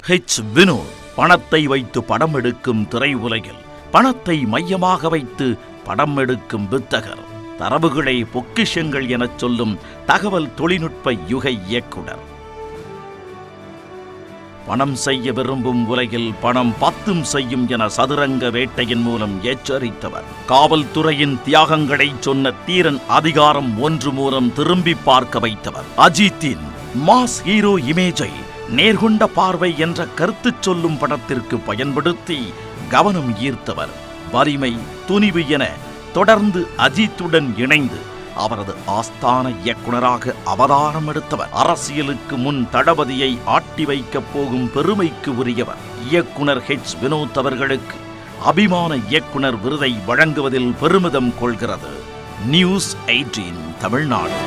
வினோத் பணத்தை வைத்து படம் எடுக்கும் திரையுலகில் பணத்தை மையமாக வைத்து படம் எடுக்கும் வித்தகர். தரவுகளே பொக்கிஷங்கள் எனச் சொல்லும் தகவல் தொழில்நுட்ப யுக இயக்குனர். பணம் செய்ய விரும்பும் உலகில் பணம் பத்தும் செய்யும் என சதுரங்க வேட்டையின் மூலம் எச்சரித்தவர். காவல்துறையின் தியாகங்களை சொன்ன தீரன் அதிகாரம் 1 மூலம் திரும்பி பார்க்க வைத்தவர். அஜித்தின் மாஸ் ஹீரோ இமேஜை நேர்கொண்ட பார்வை என்ற கருத்து சொல்லும் படத்திற்கு பயன்படுத்தி கவனம் ஈர்த்தவர். வலிமை, துணிவு என தொடர்ந்து அஜித்துடன் இணைந்து அவரது ஆஸ்தான இயக்குனராக அவதாரம் எடுத்தவர். அரசியலுக்கு முன் தளபதியை ஆட்டி வைக்கப் போகும் பெருமைக்கு உரியவர். இயக்குனர் வினோத் அவர்களுக்கு அபிமான இயக்குனர் விருதை வழங்குவதில் பெருமிதம் கொள்கிறது நியூஸ் 18 தமிழ்நாடு.